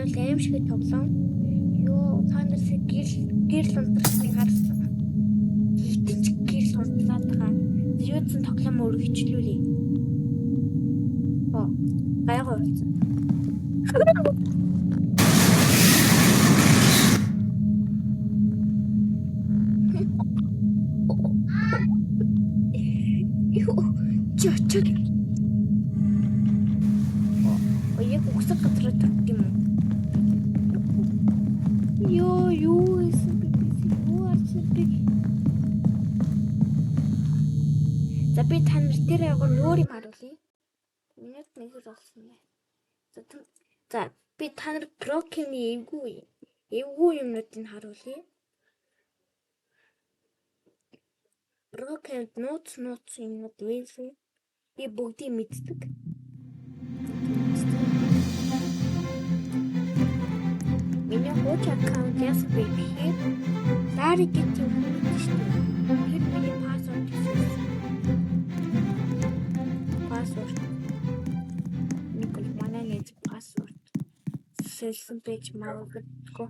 бол аимшигт тоглоом. Ёо, та нар гэрл унтрахыг харсан. Хитэж гэрл унтраад байгаа. Юуцэн тоглоом өргөжлүүлээ. Гайгүй болсон. Чочог. Яг угсах газар тавьд юм уу? Юу эсэ би юу арчдаг. За би та нар тэр агуу өөр юм харуулъя. Минут нэгэр болсон бай. За би та нар брокины эвгүй юмнуудыг харуулъя. Брокенд нууц юмнууд вэйсэ. Би бүгдийг мэддэг. Миний хууч аккаунт ясгүй гэхээр Дарик гэдэг юм шүү дээ. Тэр миний пассворд гэсэн. Пассворд. Никол манайны пассворд. Сэлсэн пэйж магадгүй.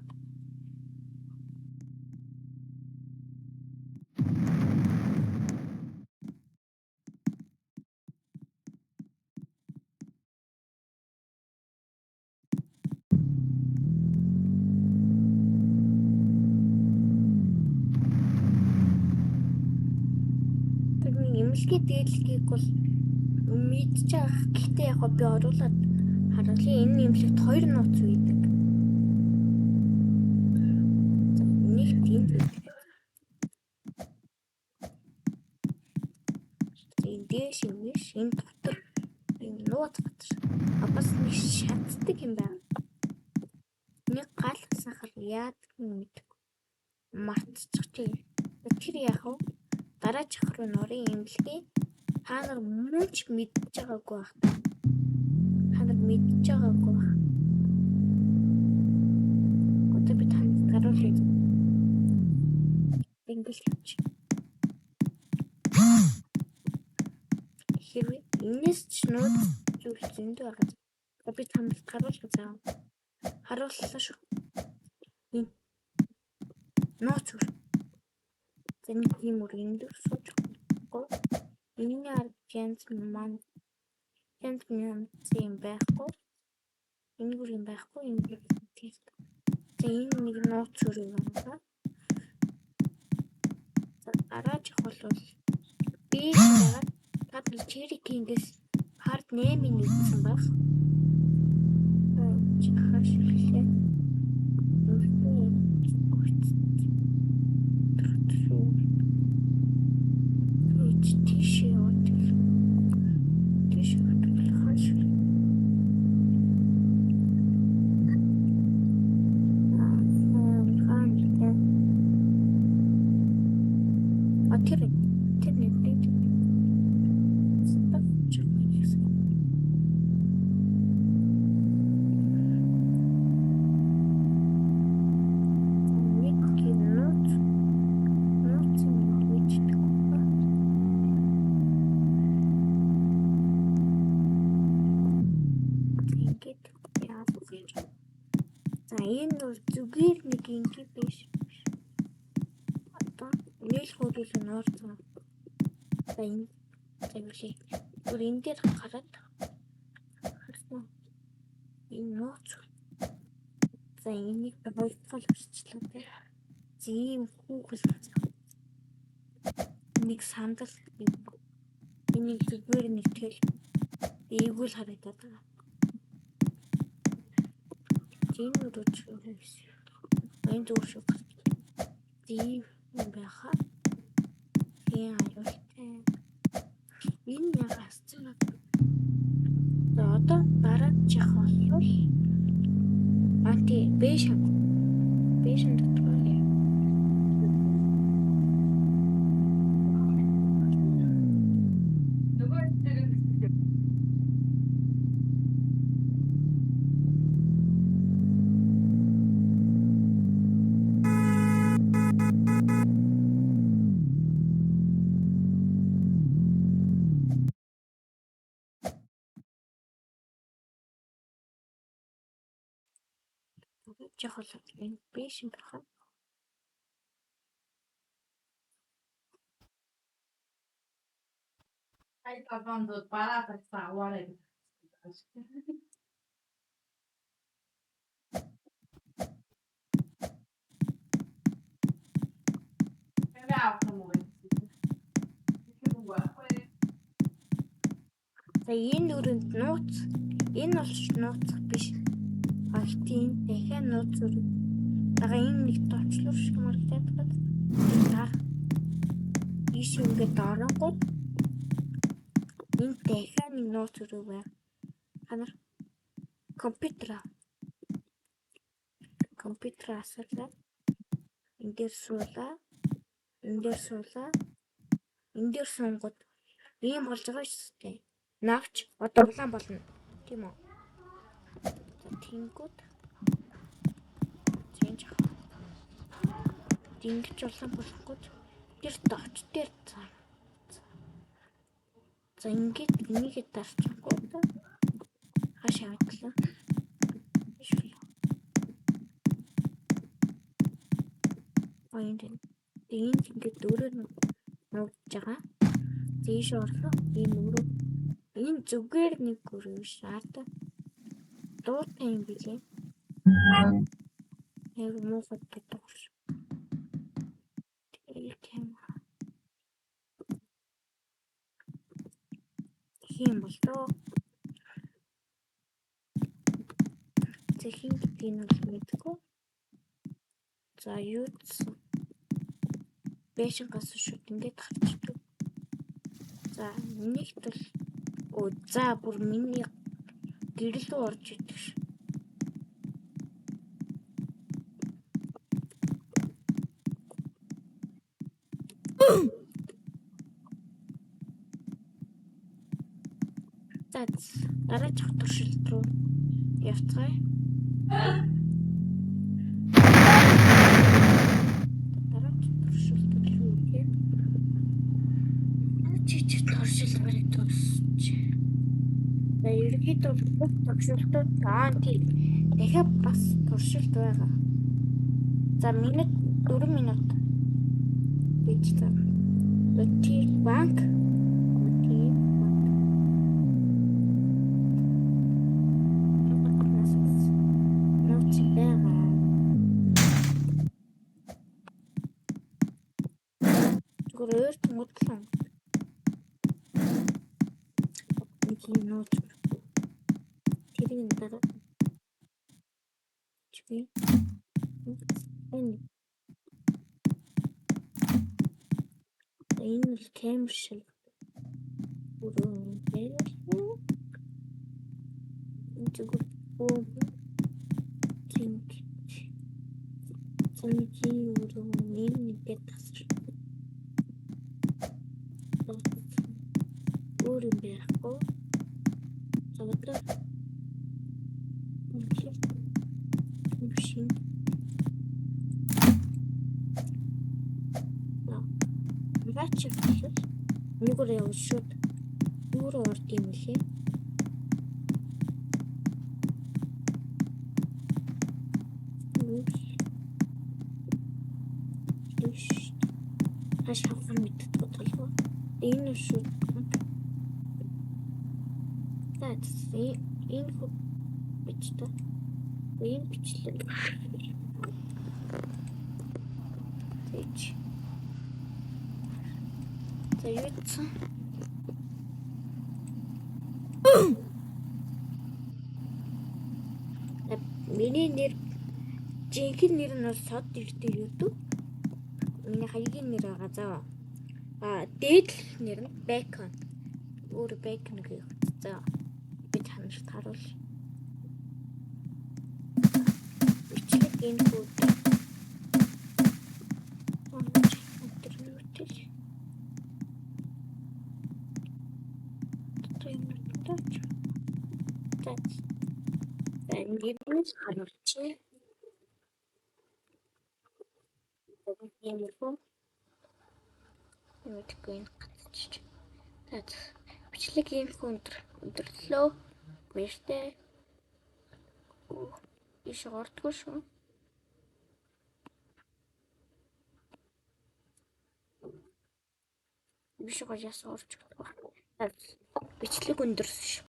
Эмэлхий дээдлэгийг бол мэдж байгаа. Гэхдээ яг би оруулаад харуулъя. Энэ эмэлхийд 2 нууц үйдэг. Нэг тийм байдаг. Энэ дээш юм биш. Энэ дотор энэ нууц дотор. Бас нэг шатдаг юм байна. Нэг гал сахар яадаг юм мэдээ. Мартчих чи. Тэр яах вэ? Дараачих руу нурын эмэлхий та нар мууч мэдж байгаагүй байх. Та нар мэдж байгаагүй байх. Гот би танд гаруулъя. Инглиш хэлж. Хэрвээ энэс ч нууц зүйл зөндөө байгаа. Би танд гаруулъя заа. Харууллаа шүү. Энэ нууц үр. Нэг тийм үргэнд сууж байгаа. Миний ард янз маань юм байхгүй. Энэ үргэн байхгүй. Энэ тийм. Энэ нэг нууц үр юм байна. Араачих бол би яагаад Cherry King-с Hard Name-ийг үзсэн баг. Чихаш хэлээ. Энэ бол зүгээр нэг ингэ биш. Одоо нийл хуудас нуурсан. За энэ зөвлөе. Гүр энэ дээр хараад харсан. Энэ нууц. За энийг бодлол өсчлээ тэ. Зим хүүхэл. Нэг сандал. Энийг зүгээр нэг тэл. Ээгүүл харагдаад байгаа. Энэ үрж үлээс. Энэ дүүшүг. Див байха. Тийм аюултай. Энэ ягаас ч юм. За одоо дараачих бол анти бэшн дотор байна. Жохол энэ биш юм байна. Hai acabando parata sta ora. За энэ өрөнд нууц. Энэ бол нууц биш. Ахтын дахиад нууц өрөө. Дага энэ нэг тоочлуур шиг маргадаад байгаа. Ийш ингээд оронгууд энэ дахиад нэг нууц өрөө байна. Ханар компьютер асуулаа. Энд дээр суулаа. Энд дээр сунгууд ийм болж байгаа шүү дээ. Навч одоо улаан болно. Тийм үү? За тэнгууд. Зэнж авах. Тэнгиж улаан болохгүй. Тэр тооч дээр цаа. За ингээд энийгээ дарчихгүй да. Хашаа автлаа. Энд ингээд дөрөв нууж байгаа. Зээш орлоо. Энэ зүгээр нэг өрөө шаардаа. Дуутай юм билээ. Яг муухай дутууш. Тийм болоо. Зэхийн гэдгийг нь мэдгүй. За юу гэсэн. Бэшингаас шууд ингээд гарчдаг. За нэгт бол за бүр миний гэрэл рүү орж идэг ш. За дараачих туршилт руу явцгаая. Дараачих туршилт руу ирэв. Чичиг туршилт барыг тусч. За ерөнхийдөө бүх туршилтууд тийм дахиад бас туршилт байгаа. За минут 4 минут гэж та. Тэр банк Гөрөөр тumuтлан. Нэг юм нууц. Тэрийн дараа чиби. Энэ л камер шиг. Өрөө дээр. Энэ зүгээр линк. Цэний өрөө нэг тасч. Өөр юм байхгүй. Завтар машин. Вач хийх. Нүгээр явж шууд нүрөө орд юм лээ. Хаш хавар мэддэг толгой. Энэ шууд энэ бичдэг. Энэ бичлэг. Тэч. За юу гэсэн? Миний нэр жинхэнэ нэр нь сод ирдэг YouTube. Миний хаягийн нэр байгаа заа. Дээдлэх нэр нь Bacon. Өөр Bacon гэх. За би танарт харуул. Бичлэг энэ хүү. Энгээс харуулчих. Ийм үү? Юу гэх юм гацчих. За бичлэг ийм өндөрлөө. Баяртай. Иш ордгоо шүү. Биш гоё яс орж байгаа. Бичлэг өндөрсөн шүү.